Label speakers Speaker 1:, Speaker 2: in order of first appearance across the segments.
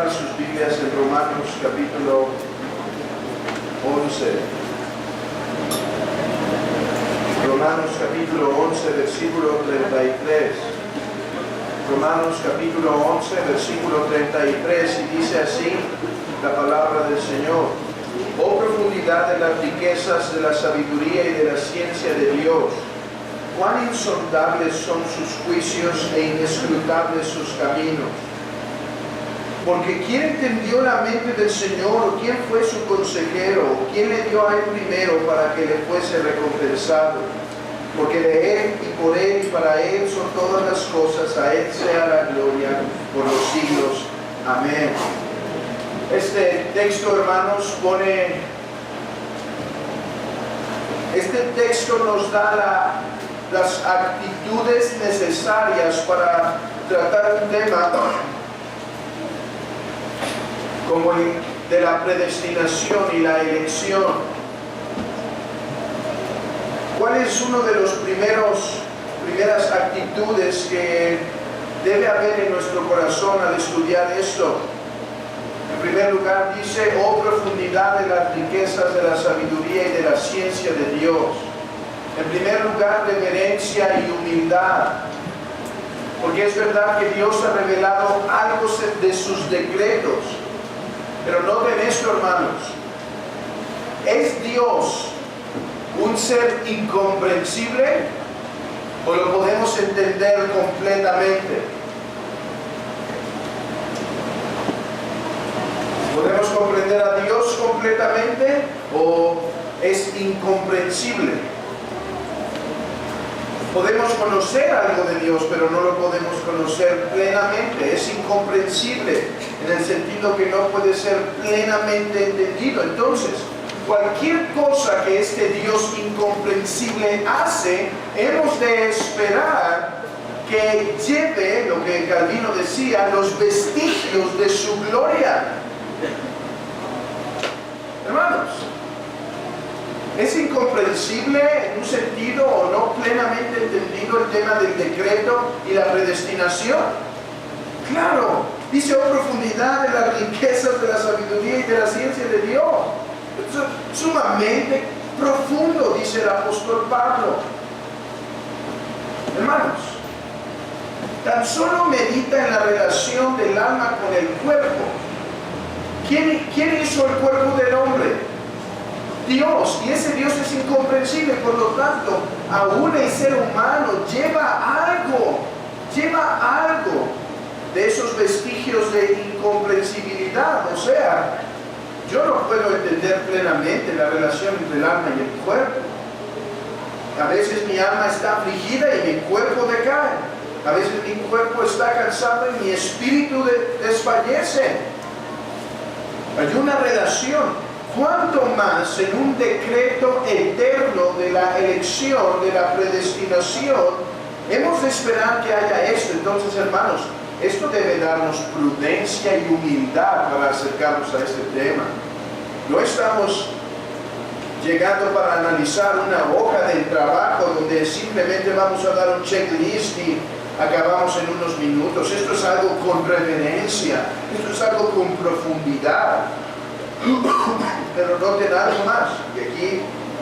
Speaker 1: abran sus Biblias en Romanos capítulo 11. Romanos capítulo 11, versículo 33. Romanos capítulo 11, versículo 33, y dice así la palabra del Señor: oh profundidad de las riquezas de la sabiduría y de la ciencia de Dios, cuán insondables son sus juicios e inescrutables sus caminos. Porque ¿quién entendió la mente del Señor? ¿O quién fue su consejero? ¿O quién le dio a él primero para que le fuese recompensado? Porque de él y por él y para él son todas las cosas, a él sea la gloria por los siglos. Amén. Este texto, hermanos, este texto nos da las actitudes necesarias para tratar un tema como el de la predestinación y la elección. ¿Cuál es uno de los primeras actitudes que debe haber en nuestro corazón al estudiar esto? En primer lugar dice: oh profundidad de las riquezas de la sabiduría y de la ciencia de Dios. En primer lugar, reverencia y humildad, porque es verdad que Dios ha revelado algo de sus decretos, pero noten esto, hermanos: ¿es Dios un ser incomprensible o lo podemos entender completamente? ¿Podemos comprender a Dios completamente o es incomprensible? Podemos conocer algo de Dios, pero no lo podemos conocer plenamente. Es incomprensible en el sentido que no puede ser plenamente entendido. Entonces, cualquier cosa que este Dios incomprensible hace, hemos de esperar que lleve, lo que Calvino decía, los vestigios de su gloria. Hermanos, ¿es incomprensible en un sentido o no plenamente entendido el tema del decreto y la predestinación? Claro, dice: oh profundidad de las riquezas de la sabiduría y de la ciencia de Dios. Es sumamente profundo, dice el apóstol Pablo. Hermanos, tan solo medita en la relación del alma con el cuerpo. ¿Quién hizo el cuerpo del hombre? Dios, y ese Dios es incomprensible. Por lo tanto, aún el ser humano lleva algo de esos vestigios de incomprensibilidad. O sea, yo no puedo entender plenamente la relación entre el alma y el cuerpo. A veces mi alma está afligida y mi cuerpo decae. A veces mi cuerpo está cansado y mi espíritu desfallece. Hay una relación. Cuanto más en un decreto eterno de la elección, de la predestinación, hemos de esperar que haya esto. Entonces, hermanos, esto debe darnos prudencia y humildad para acercarnos a este tema. No estamos llegando para analizar una hoja de trabajo donde simplemente vamos a dar un checklist y acabamos en unos minutos. Esto es algo con reverencia, esto es algo con profundidad. Pero noten algo más, y aquí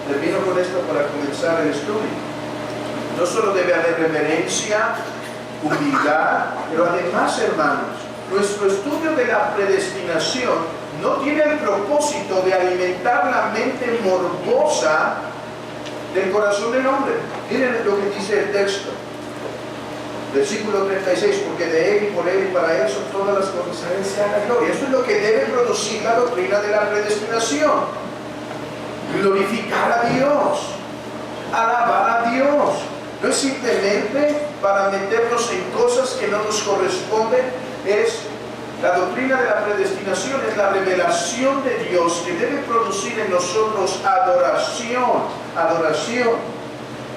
Speaker 1: termino con esto para comenzar el estudio. No solo debe haber reverencia, humildad, pero además, hermanos, nuestro estudio de la predestinación no tiene el propósito de alimentar la mente morbosa del corazón del hombre. Miren lo que dice el texto, versículo 36: porque de él y por él y para él son todas las cosas, a él sea la gloria. Esto es lo que debe producir la doctrina de la predestinación: glorificar a Dios, alabar a Dios. No es simplemente para meternos en cosas que no nos corresponden. La doctrina de la predestinación es la revelación de Dios que debe producir en nosotros adoración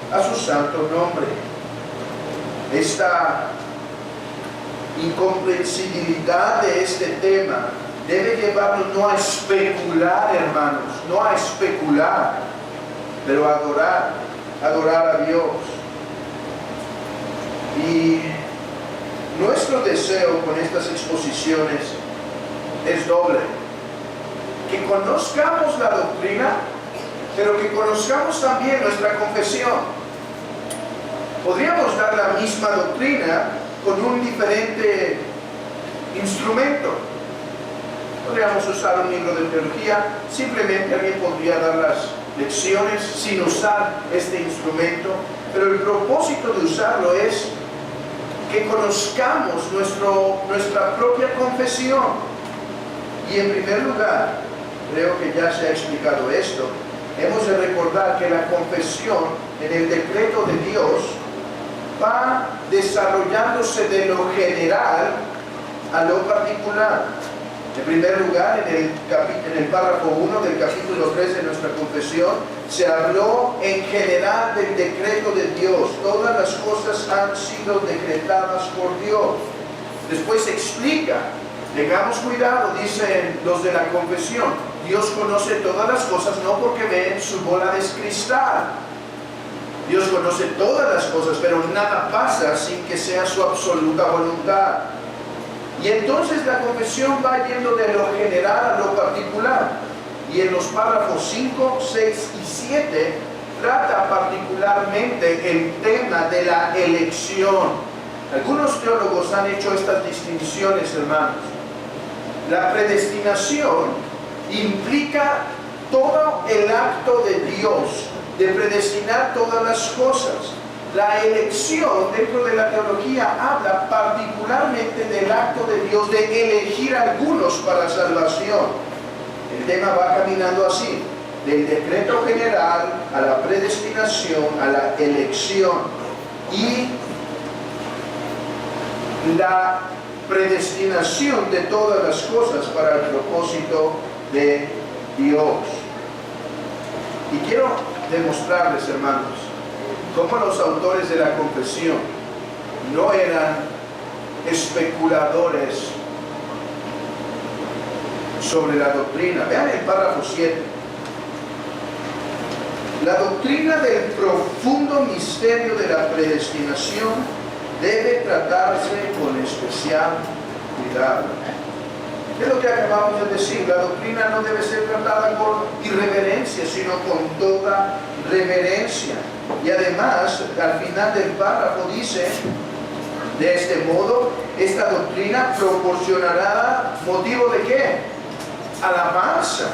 Speaker 1: a su santo nombre. Esta incomprensibilidad de este tema debe llevarnos no a especular, hermanos, no a especular, pero a adorar a Dios. Y nuestro deseo con estas exposiciones es doble. Que conozcamos la doctrina, pero que conozcamos también nuestra confesión. Podríamos dar la misma doctrina con un diferente instrumento. Podríamos usar un libro de teología, simplemente alguien podría dar las lecciones sin usar este instrumento, pero el propósito de usarlo es que conozcamos nuestra propia confesión. Y en primer lugar, creo que ya se ha explicado esto, hemos de recordar que la confesión en el decreto de Dios va desarrollándose de lo general a lo particular. En primer lugar, en el párrafo 1 del capítulo 3 de nuestra confesión, se habló en general del decreto de Dios. Todas las cosas han sido decretadas por Dios. Después se explica, tengamos cuidado, dicen los de la confesión, Dios conoce todas las cosas no porque ven su bola de cristal. Dios conoce todas las cosas, pero nada pasa sin que sea su absoluta voluntad. Y entonces la confesión va yendo de lo general a lo particular. Y en los párrafos 5, 6 y 7 trata particularmente el tema de la elección. Algunos teólogos han hecho estas distinciones, hermanos. La predestinación implica todo el acto de Dios de predestinar todas las cosas. La elección dentro de la teología habla particularmente del acto de Dios de elegir a algunos para salvación. El tema va caminando así, del decreto general a la predestinación, a la elección y la predestinación de todas las cosas para el propósito de Dios. Y quiero demostrarles, hermanos, cómo los autores de la confesión no eran especuladores sobre la doctrina. Vean el párrafo 7. La doctrina del profundo misterio de la predestinación debe tratarse con especial cuidado. ¿Qué es lo que acabamos de decir? La doctrina no debe ser tratada con irreverencia, sino con toda reverencia. Y además, al final del párrafo dice, de este modo, esta doctrina proporcionará motivo de ¿qué? Alabanza,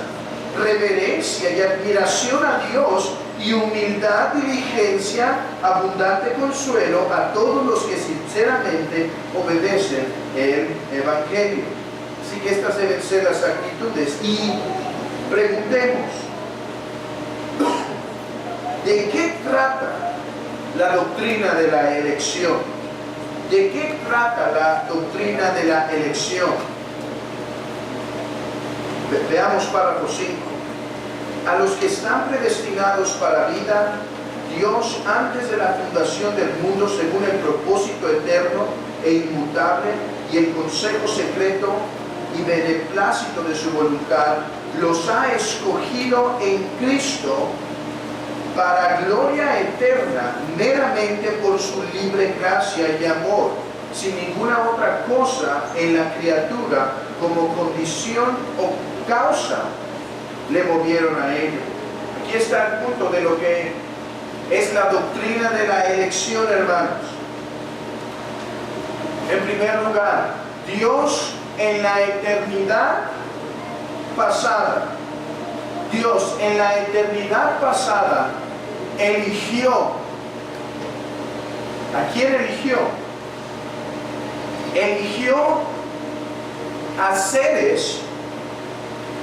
Speaker 1: reverencia y admiración a Dios y humildad, diligencia, abundante consuelo a todos los que sinceramente obedecen el Evangelio. Así que estas deben ser las actitudes. Y preguntemos, ¿de qué trata la doctrina de la elección? ¿De qué trata la doctrina de la elección? Veamos párrafo 5. A los que están predestinados para vida, Dios, antes de la fundación del mundo, según el propósito eterno e inmutable y el consejo secreto y beneplácito de su voluntad, los ha escogido en Cristo para gloria eterna, meramente por su libre gracia y amor, sin ninguna otra cosa en la criatura como condición o causa le movieron a ello. Aquí está el punto de lo que es la doctrina de la elección, hermanos. En primer lugar, Dios en la eternidad pasada, Dios en la eternidad pasada eligió. ¿A quién eligió? Eligió a seres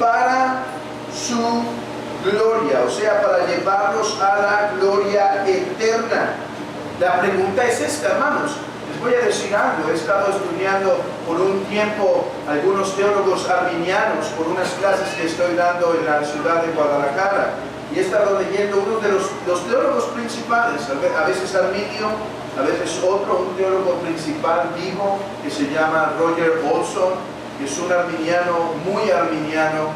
Speaker 1: para su gloria, o sea, para llevarlos a la gloria eterna. La pregunta es esta, hermanos. Les voy a decir algo. He estado estudiando por un tiempo algunos teólogos arminianos por unas clases que estoy dando en la ciudad de Guadalajara, y he estado leyendo uno de los teólogos principales, a veces Arminio, a veces otro, un teólogo principal vivo que se llama Roger Olson, que es un arminiano, muy arminiano,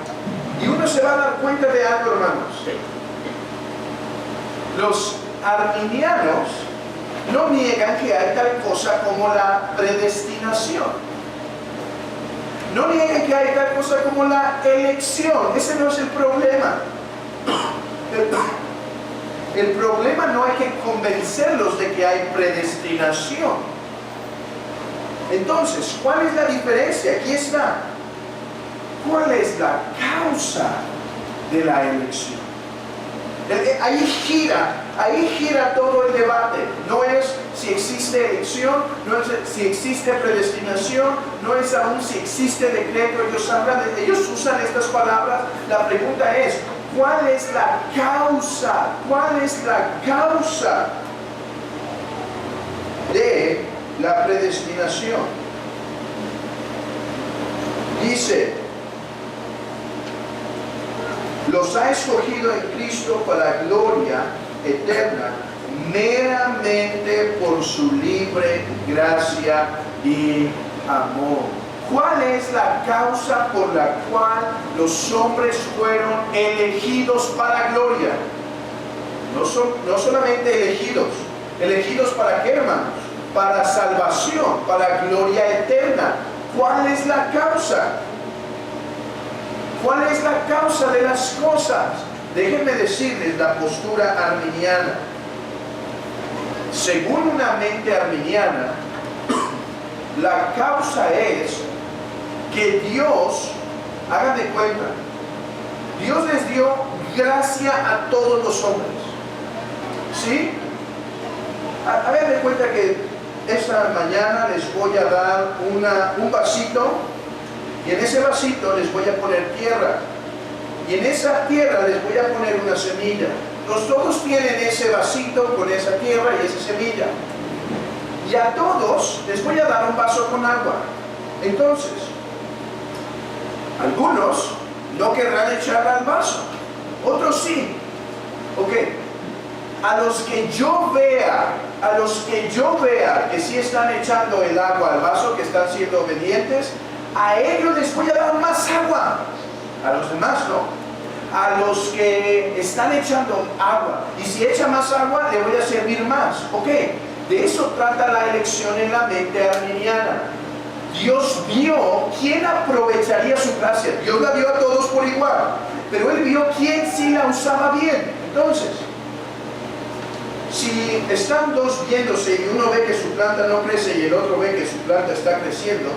Speaker 1: y uno se va a dar cuenta de algo, hermanos. Los arminianos no niegan que hay tal cosa como la predestinación. No nieguen que hay tal cosa como la elección. Ese no es el problema. El problema no hay que convencerlos de que hay predestinación. Entonces, ¿cuál es la diferencia? Aquí está. ¿Cuál es la causa de la elección? Ahí gira todo el debate. No es si existe elección, no es si existe predestinación, no es aún si existe decreto. Ellos usan estas palabras. La pregunta es, ¿cuál es la causa? ¿Cuál es la causa de la predestinación? Dice, los ha escogido en Cristo para gloria eterna, meramente por su libre gracia y amor. ¿Cuál es la causa por la cual los hombres fueron elegidos para gloria? No solamente elegidos para qué, hermanos? Para salvación, para gloria eterna. ¿Cuál es la causa? ¿Cuál es la causa de las cosas? Déjenme decirles la postura arminiana. Según una mente arminiana, la causa es que Dios, hagan de cuenta, Dios les dio gracia a todos los hombres. ¿Sí? Hagan de cuenta que esta mañana les voy a dar un vasito. Y en ese vasito les voy a poner tierra. Y en esa tierra les voy a poner una semilla. Todos tienen ese vasito con esa tierra y esa semilla. Y a todos les voy a dar un vaso con agua. Entonces, algunos no querrán echarla al vaso. Otros sí. Ok. A los que yo vea que sí están echando el agua al vaso, que están siendo obedientes, a ellos les voy a dar más agua. A los demás no. A los que están echando agua, y si echa más agua, le voy a servir más. Ok, de eso trata la elección en la mente arminiana. Dios vio quién aprovecharía su gracia. Dios la dio a todos por igual, pero Él vio quién sí la usaba bien. Entonces, si están dos viéndose y uno ve que su planta no crece y el otro ve que su planta está creciendo,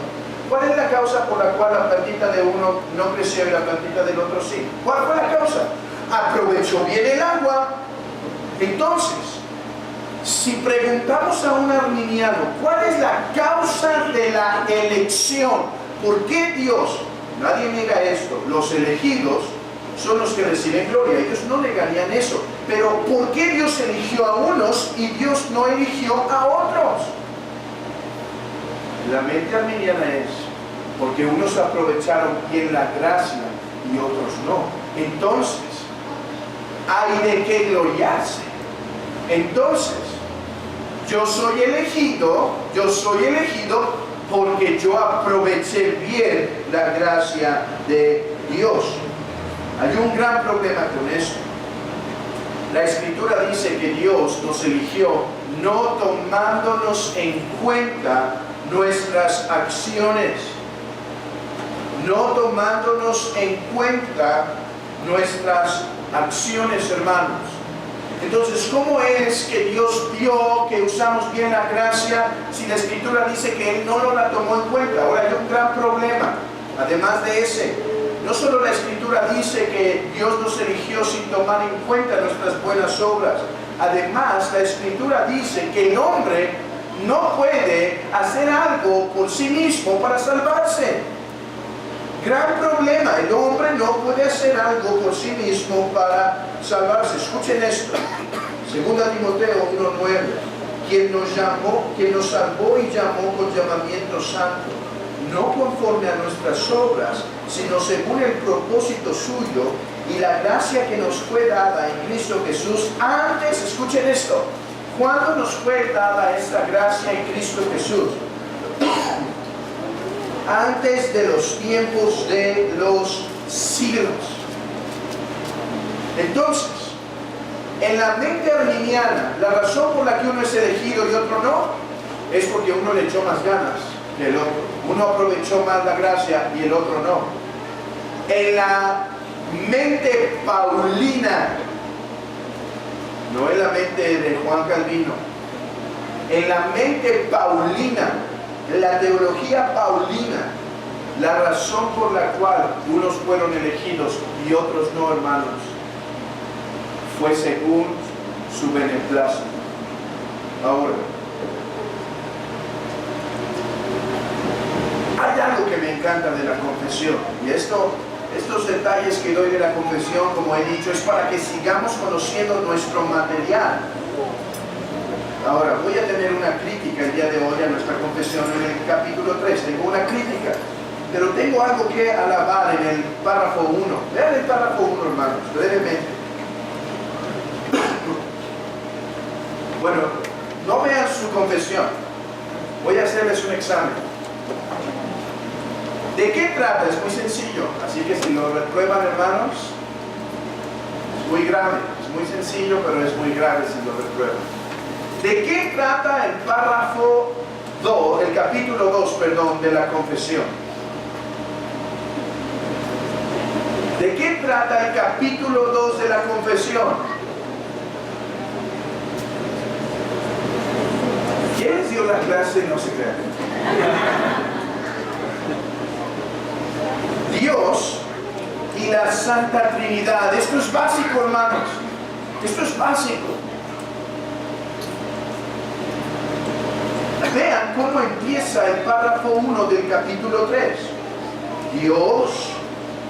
Speaker 1: ¿cuál es la causa por la cual la plantita de uno no creció y la plantita del otro sí? ¿Cuál fue la causa? Aprovechó bien el agua. Entonces, si preguntamos a un arminiano, ¿cuál es la causa de la elección? ¿Por qué Dios? Nadie niega esto. Los elegidos son los que reciben gloria. Ellos no negarían eso. Pero ¿por qué Dios eligió a unos y Dios no eligió a otros? La mente arminiana es porque unos aprovecharon bien la gracia y otros no. Entonces, hay de qué gloriarse. Entonces, yo soy elegido porque yo aproveché bien la gracia de Dios. Hay un gran problema con esto. La Escritura dice que Dios nos eligió no tomándonos en cuenta nuestras acciones, no tomándonos en cuenta nuestras acciones, hermanos. Entonces, ¿cómo es que Dios vio que usamos bien la gracia si la Escritura dice que Él no la tomó en cuenta? Ahora hay un gran problema. Además de ese, no solo la Escritura dice que Dios nos eligió sin tomar en cuenta nuestras buenas obras. Además, la Escritura dice que el hombre no puede hacer algo por sí mismo para salvarse. Gran problema, el hombre no puede hacer algo por sí mismo para salvarse. Escuchen esto, 2 Timoteo 1:9, quien nos salvó y llamó con llamamiento santo, no conforme a nuestras obras, sino según el propósito suyo y la gracia que nos fue dada en Cristo Jesús antes, escuchen esto, ¿cuándo nos fue dada esta gracia en Cristo Jesús? Antes de los tiempos de los siglos. Entonces, en la mente arminiana, la razón por la que uno es elegido y otro no, es porque uno le echó más ganas que el otro. Uno aprovechó más la gracia y el otro no. En la mente paulina, no en la mente de Juan Calvino, en la mente paulina, en la teología paulina, la razón por la cual unos fueron elegidos y otros no, hermanos, fue según su beneplácito. Ahora, hay algo que me encanta de la confesión, y estos detalles que doy de la confesión, como he dicho, es para que sigamos conociendo nuestro material. Ahora, voy a tener una crítica el día de hoy a nuestra confesión en el capítulo 3. Tengo una crítica, pero tengo algo que alabar en el párrafo 1. Vean el párrafo 1, hermanos, brevemente. Bueno, no vean su confesión. Voy a hacerles un examen. ¿De qué trata? Es muy sencillo. Así que si lo reprueban, hermanos, es muy grave. Es muy sencillo, pero es muy grave si lo reprueban. ¿De qué trata el párrafo 2, el capítulo 2, perdón, de la confesión? ¿De qué trata el capítulo 2 de la confesión? ¿Quién les dio la clase? No se crean. Dios y la Santa Trinidad. Esto es básico, hermanos. Esto es básico. Vean cómo empieza el párrafo 1 del capítulo 3. Dios,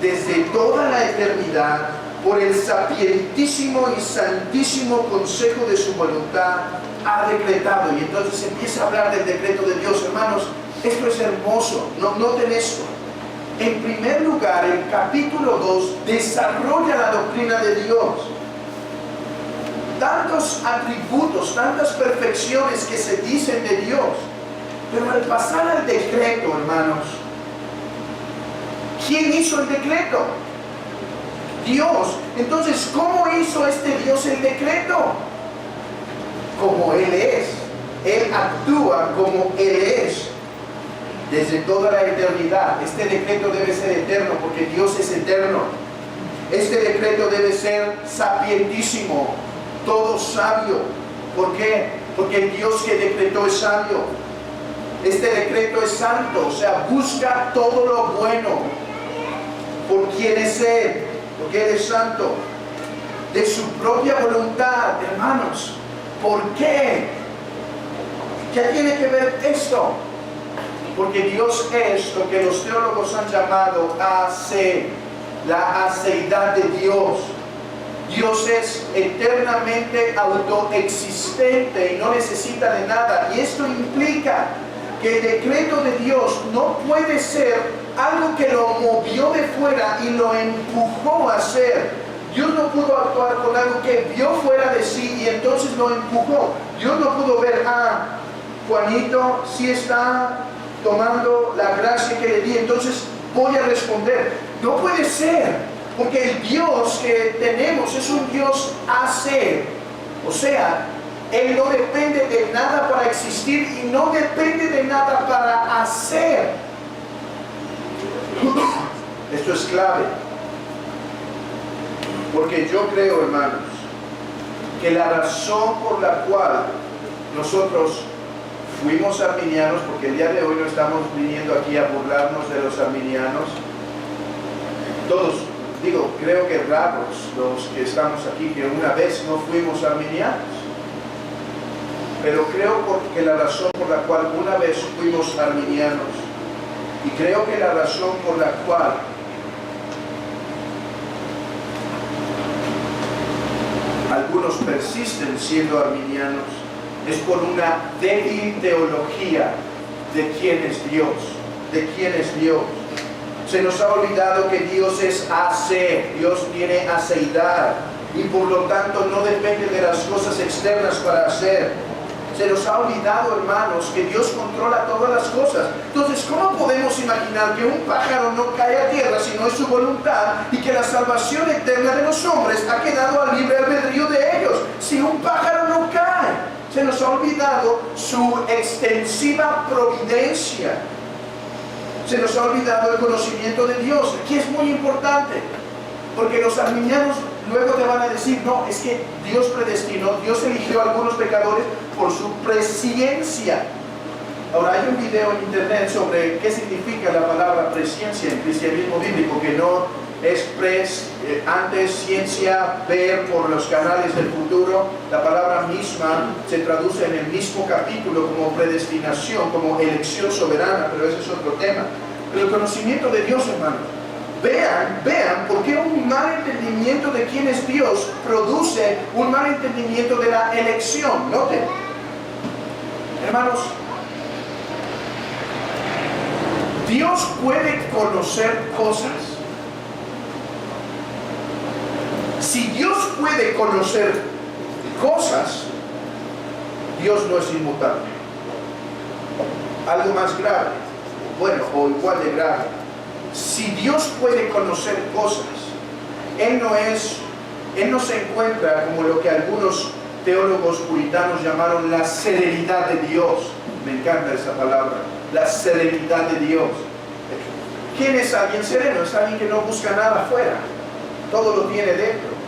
Speaker 1: desde toda la eternidad, por el sapientísimo y santísimo consejo de su voluntad, ha decretado. Y entonces empieza a hablar del decreto de Dios. Hermanos, esto es hermoso. Noten esto. En primer lugar, el capítulo 2 desarrolla la doctrina de Dios. Tantos atributos, tantas perfecciones que se dicen de Dios. Pero al pasar al decreto, hermanos, ¿quién hizo el decreto? Dios. Entonces, ¿cómo hizo este Dios el decreto? Como Él es. Él actúa como Él es. Desde toda la eternidad. Este decreto debe ser eterno porque Dios es eterno. Este decreto debe ser sapientísimo, todo sabio. ¿Por qué? Porque el Dios que decretó es sabio. Este decreto es santo, o sea, busca todo lo bueno. ¿Por quién es Él? Porque Él es santo. De su propia voluntad, hermanos. ¿Por qué? ¿Qué tiene que ver esto? Porque Dios es lo que los teólogos han llamado la aceidad de Dios. Dios es eternamente autoexistente y no necesita de nada. Y esto implica que el decreto de Dios no puede ser algo que lo movió de fuera y lo empujó a hacer. Dios no pudo actuar con algo que vio fuera de sí y entonces lo empujó. Dios no pudo ver, Juanito sí está tomando la gracia que le di, entonces voy a responder. No puede ser, porque el Dios que tenemos es un Dios hacer. O sea, Él no depende de nada para existir y no depende de nada para hacer. Esto es clave. Porque yo creo, hermanos, que la razón por la cual nosotros fuimos arminianos, porque el día de hoy no estamos viniendo aquí a burlarnos de los arminianos, todos, creo que raros los que estamos aquí que una vez no fuimos arminianos, pero creo que la razón por la cual una vez fuimos arminianos, y creo que la razón por la cual algunos persisten siendo arminianos es por una débil teología de quién es Dios, Se nos ha olvidado que Dios es hacer, Dios tiene aceidad y por lo tanto no depende de las cosas externas para hacer. Se nos ha olvidado, hermanos, que Dios controla todas las cosas. Entonces, ¿cómo podemos imaginar que un pájaro no cae a tierra si no es su voluntad y que la salvación eterna de los hombres ha quedado al libre albedrío de ellos? Si un pájaro no cae, se nos ha olvidado su extensiva providencia. Se nos ha olvidado el conocimiento de Dios. Aquí es muy importante, porque los arminianos luego te van a decir, no, es que Dios predestinó, Dios eligió a algunos pecadores por su presciencia. Ahora, hay un video en internet sobre qué significa la palabra presciencia en cristianismo bíblico, que no es antes ciencia, ver por los canales del futuro. La palabra misma se traduce en el mismo capítulo como predestinación, como elección soberana, pero ese es otro tema. Pero el conocimiento de Dios, hermanos, vean por qué un mal entendimiento de quién es Dios produce un mal entendimiento de la elección. Noten, hermanos, Dios puede conocer cosas. Si Dios puede conocer cosas, Dios no es inmutable. Algo más grave, bueno, o igual de grave. Si Dios puede conocer cosas, Él no se encuentra como lo que algunos teólogos puritanos llamaron la serenidad de Dios. Me encanta esa palabra, la serenidad de Dios. ¿Quién es alguien sereno? Es alguien que no busca nada afuera, todo lo tiene dentro.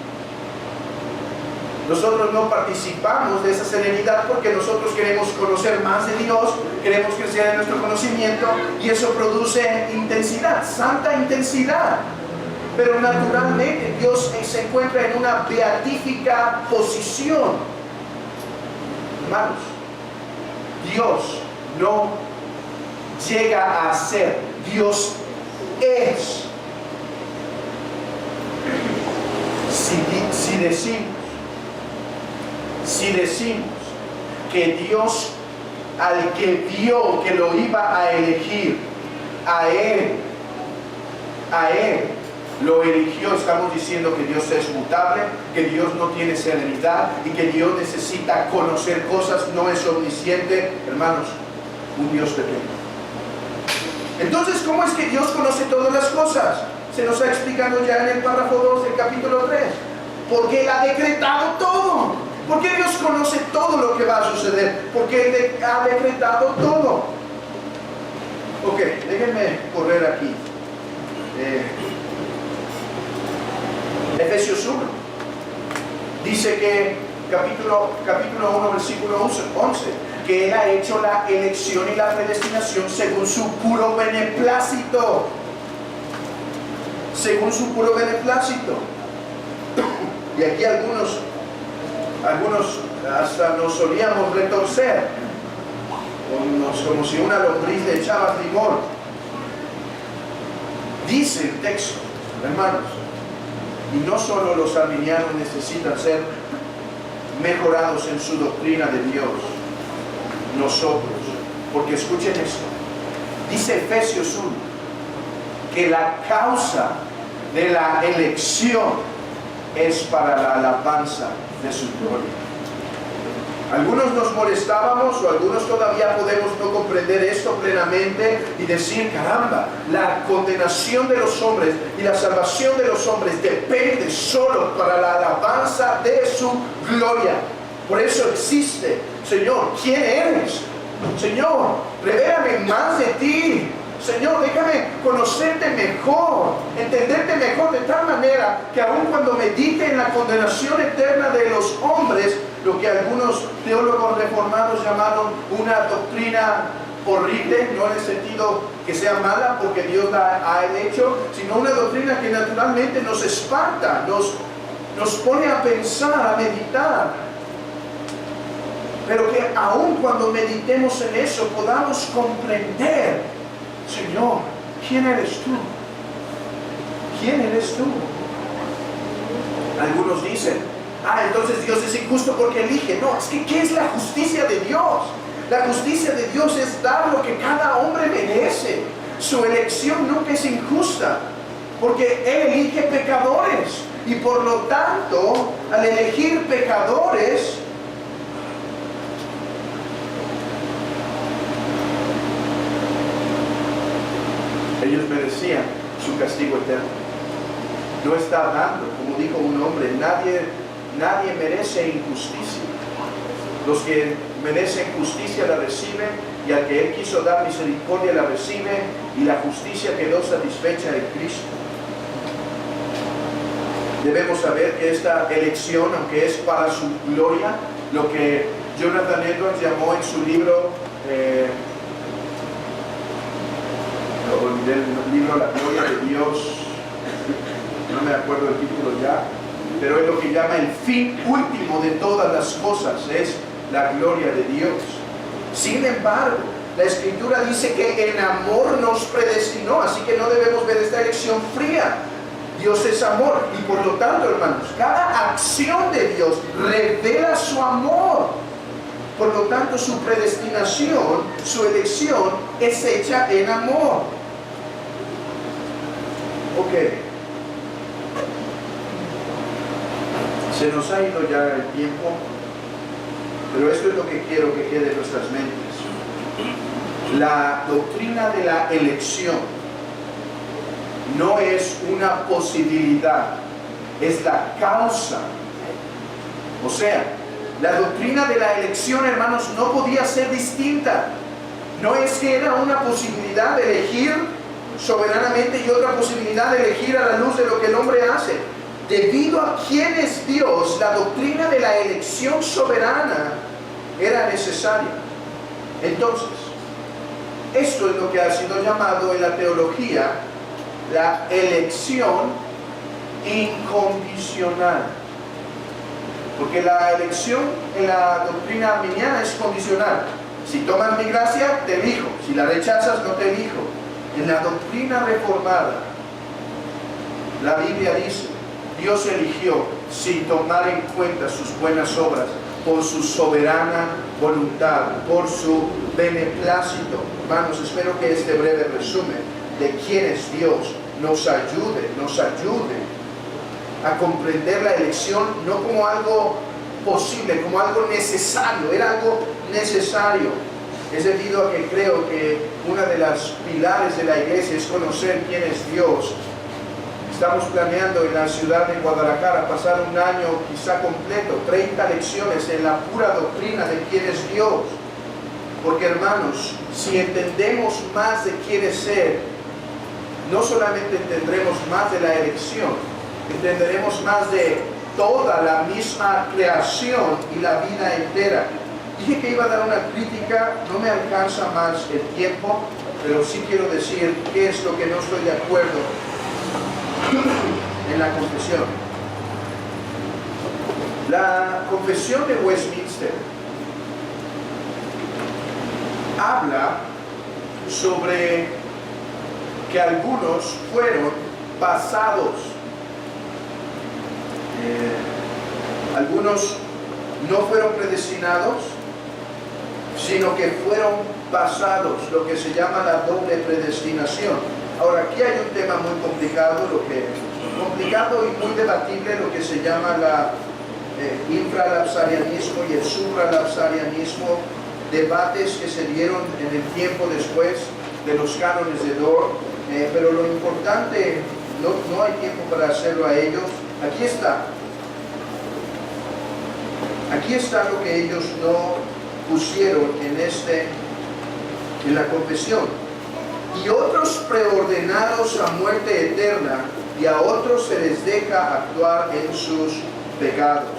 Speaker 1: Nosotros no participamos de esa serenidad porque nosotros queremos conocer más de Dios, queremos crecer en nuestro conocimiento, y eso produce intensidad, santa intensidad. Pero naturalmente Dios se encuentra en una beatífica posición. Hermanos, Dios no llega a ser, Dios es. Si decimos que Dios, al que vio que lo iba a elegir, a Él lo eligió, estamos diciendo que Dios es mutable, que Dios no tiene serenidad y que Dios necesita conocer cosas, no es omnisciente. Hermanos, un Dios pequeño. Entonces, ¿cómo es que Dios conoce todas las cosas? Se nos ha explicado ya en el párrafo 2 del capítulo 3. Porque Él ha decretado todo. Porque Dios conoce todo lo que va a suceder. Porque Él ha decretado todo. Ok, déjenme correr aquí. Efesios 1. Dice que, capítulo 1, versículo 11, que Él ha hecho la elección y la predestinación según su puro beneplácito. Según su puro beneplácito. Y aquí algunos hasta nos solíamos retorcer, como si una lombriz le echaba timor. Dice el texto, hermanos, y no solo los arminianos necesitan ser mejorados en su doctrina de Dios, nosotros, porque escuchen esto, dice Efesios 1, que la causa de la elección es para la alabanza de su gloria. Algunos nos molestábamos, o algunos todavía podemos no comprender esto plenamente y decir, caramba, la condenación de los hombres y la salvación de los hombres depende solo para la alabanza de su gloria. Por eso existe. Señor, ¿quién eres? Señor, revélame más de ti. Señor, déjame conocerte mejor, entenderte mejor, de tal manera que aun cuando medite en la condenación eterna de los hombres, lo que algunos teólogos reformados llamaron una doctrina horrible, no en el sentido que sea mala porque Dios la ha hecho, sino una doctrina que naturalmente nos espanta, nos pone a pensar, a meditar. Pero que aun cuando meditemos en eso podamos comprender, Señor, ¿quién eres tú? ¿Quién eres tú? Algunos dicen, entonces Dios es injusto porque elige. No, es que ¿qué es la justicia de Dios? La justicia de Dios es dar lo que cada hombre merece. Su elección nunca es injusta, porque Él elige pecadores. Y por lo tanto, al elegir pecadores, ellos merecían su castigo eterno. No está dando, como dijo un hombre, nadie merece injusticia. Los que merecen justicia la reciben, y al que Él quiso dar misericordia la recibe, y la justicia quedó satisfecha en Cristo. Debemos saber que esta elección, aunque es para su gloria, lo que Jonathan Edwards llamó en su libro, olvidé el libro La Gloria de Dios, no me acuerdo el título ya, pero es lo que llama el fin último de todas las cosas, es la gloria de Dios. Sin embargo, la Escritura dice que en amor nos predestinó, así que no debemos ver esta elección fría. Dios es amor y por lo tanto, hermanos, cada acción de Dios revela su amor. Por lo tanto, su predestinación, su elección es hecha en amor. Ok. Se nos ha ido ya el tiempo, pero esto es lo que quiero que quede en nuestras mentes. La doctrina de la elección no es una posibilidad, es la causa. O sea, la doctrina de la elección, hermanos, no podía ser distinta. No es que era una posibilidad de elegir soberanamente y otra posibilidad de elegir a la luz de lo que el hombre hace. Debido a quién es Dios, la doctrina de la elección soberana era necesaria. Entonces, esto es lo que ha sido llamado en la teología la elección incondicional. Porque la elección en la doctrina arminiana es condicional. Si tomas mi gracia, te elijo. Si la rechazas, no te elijo. En la doctrina reformada, la Biblia dice, Dios eligió sin tomar en cuenta sus buenas obras, por su soberana voluntad, por su beneplácito. Hermanos, espero que este breve resumen de quién es Dios nos ayude a comprender la elección no como algo posible, como algo necesario. Era algo necesario. Es debido a que creo que una de las pilares de la iglesia es conocer quién es Dios. Estamos planeando en la ciudad de Guadalajara pasar un año quizá completo, 30 lecciones en la pura doctrina de quién es Dios. Porque, hermanos, si entendemos más de quién es Él, no solamente entenderemos más de la elección, entenderemos más de toda la misma creación y la vida entera. Dije que iba a dar una crítica, no me alcanza más el tiempo, pero sí quiero decir qué es lo que no estoy de acuerdo en la confesión. La confesión de Westminster habla sobre que algunos fueron pasados, algunos no fueron predestinados, sino que fueron pasados, lo que se llama la doble predestinación. Ahora, aquí hay un tema muy complicado, complicado y muy debatible, lo que se llama la infralapsarianismo y el supralapsarianismo, debates que se dieron en el tiempo después de los cánones de Dort, pero lo importante, no hay tiempo para hacerlo a ellos. Aquí está lo que ellos no pusieron en la confesión. Y otros preordenados a muerte eterna, y a otros se les deja actuar en sus pecados.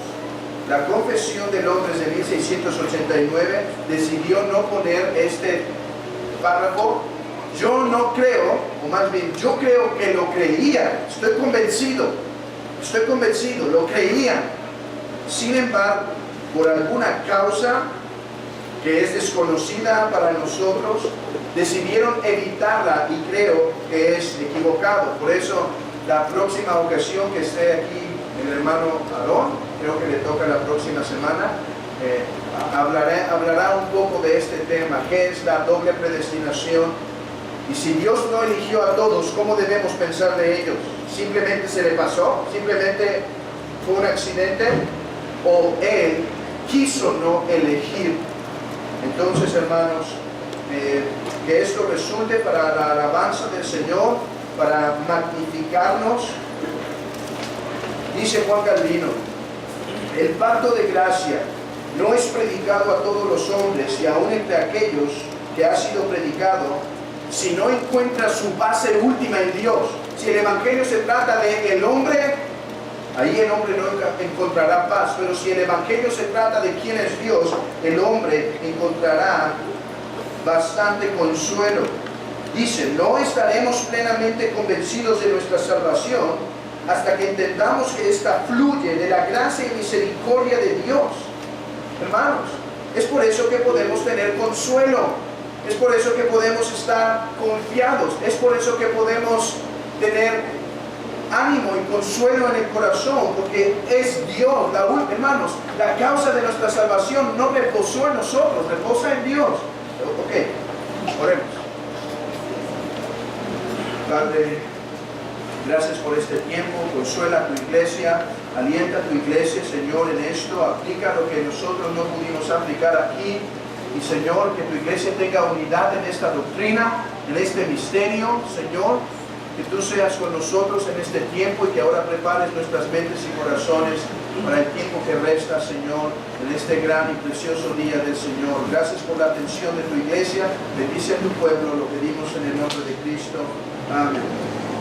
Speaker 1: La confesión de Londres de 1689 decidió no poner este párrafo. Yo no creo, o más bien yo creo que lo creía, estoy convencido, lo creían. Sin embargo, por alguna causa que es desconocida para nosotros, decidieron evitarla y creo que es equivocado. Por eso, la próxima ocasión que esté aquí el hermano Aarón, creo que le toca la próxima semana, hablará un poco de este tema, qué es la doble predestinación, y si Dios no eligió a todos, ¿cómo debemos pensar de ellos? ¿Simplemente se le pasó? ¿Simplemente fue un accidente? ¿O Él quiso no elegir? Entonces, hermanos, que esto resulte para la alabanza del Señor, para magnificarnos. Dice Juan Calvino, el pacto de gracia no es predicado a todos los hombres, y aún entre aquellos que ha sido predicado, si no encuentra su base última en Dios. Si el Evangelio se trata de el hombre, ahí el hombre no encontrará paz. Pero si el Evangelio se trata de quién es Dios, el hombre encontrará bastante consuelo. Dice, no estaremos plenamente convencidos de nuestra salvación hasta que entendamos que esta fluye de la gracia y misericordia de Dios. Hermanos, es por eso que podemos tener consuelo. Es por eso que podemos estar confiados. Es por eso que podemos tener ánimo y consuelo en el corazón, porque es Dios. Hermanos, la causa de nuestra salvación no reposó en nosotros, reposa en Dios. Ok, oremos. Padre, gracias por este tiempo. Consuela a tu iglesia, alienta a tu iglesia, Señor, en esto. Aplica lo que nosotros no pudimos aplicar aquí. Y Señor, que tu iglesia tenga unidad en esta doctrina, en este misterio, Señor. Que tú seas con nosotros en este tiempo y que ahora prepares nuestras mentes y corazones para el tiempo que resta, Señor, en este gran y precioso día del Señor. Gracias por la atención de tu iglesia. Bendice a tu pueblo, lo pedimos en el nombre de Cristo. Amén.